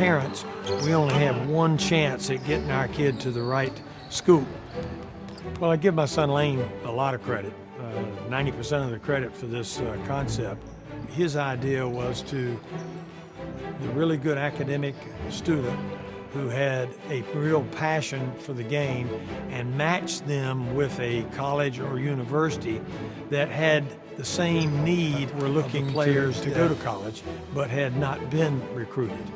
parents, we only have one chance at getting our kid to the right school. Well, I give my son Lane a lot of credit, 90% of the credit for this concept. His idea was to the really good academic student who had a real passion for the game and match them with a college or university that had the same need. We're looking players to go to college, but had not been recruited.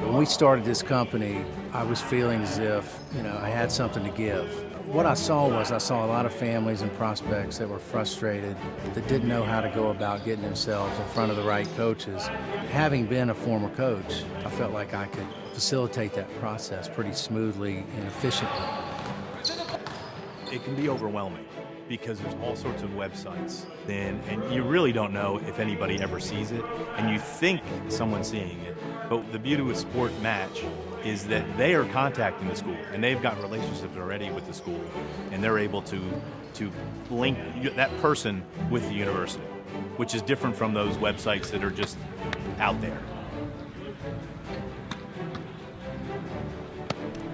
When we started this company, I was feeling as if, I had something to give. What I saw a lot of families and prospects that were frustrated, that didn't know how to go about getting themselves in front of the right coaches. Having been a former coach, I felt like I could facilitate that process pretty smoothly and efficiently. It can be overwhelming because there's all sorts of websites, and you really don't know if anybody ever sees it, and you think someone's seeing it. But the beauty with SPORTMATCH is that they are contacting the school, and they've got relationships already with the school, and they're able to link that person with the university, which is different from those websites that are just out there.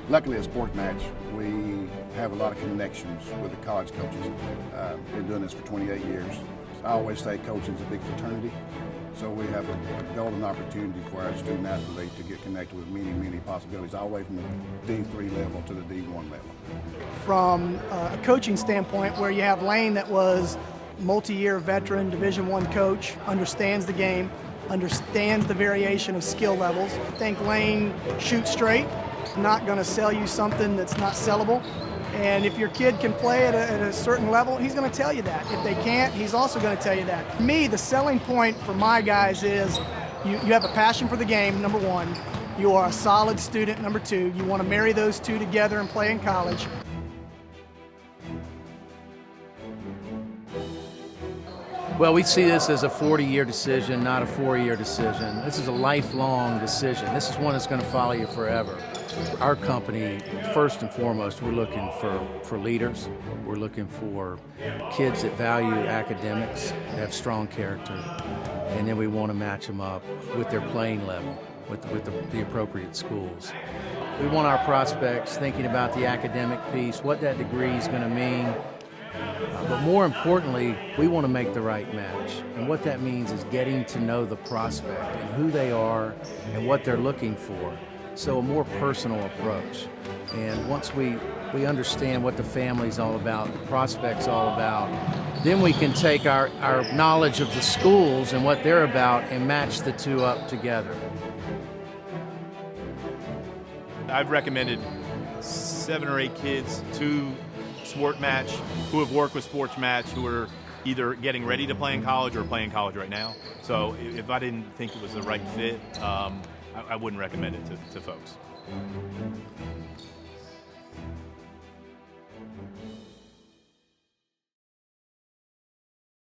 Luckily at SPORTMATCH, we have a lot of connections with the college coaches. Been doing this for 28 years. I always say coaching is a big fraternity, so we have a golden opportunity for our student athletes to get connected with many, many possibilities, all the way from the D3 level to the D1 level. From a coaching standpoint, where you have Lane that was multi-year veteran Division I coach, understands the game, understands the variation of skill levels. I think Lane shoots straight, not going to sell you something that's not sellable. And if your kid can play at a certain level, he's going to tell you that. If they can't, he's also going to tell you that. For me, the selling point for my guys is you have a passion for the game, number one. You are a solid student, number two. You want to marry those two together and play in college. Well, we see this as a 40-year decision, not a 4-year decision. This is a lifelong decision. This is one that's going to follow you forever. Our company, first and foremost, we're looking for leaders. We're looking for kids that value academics, that have strong character, and then we want to match them up with their playing level, with the appropriate schools. We want our prospects thinking about the academic piece, what that degree is going to mean, but more importantly, we want to make the right match. And what that means is getting to know the prospect and who they are and what they're looking for. So a more personal approach. And once we understand what the family's all about, the prospect's all about, then we can take our knowledge of the schools and what they're about and match the two up together. I've recommended 7 or 8 kids to SPORTMATCH who have worked with SPORTMATCH, who are either getting ready to play in college or playing college right now. So if I didn't think it was the right fit, I wouldn't recommend it to folks.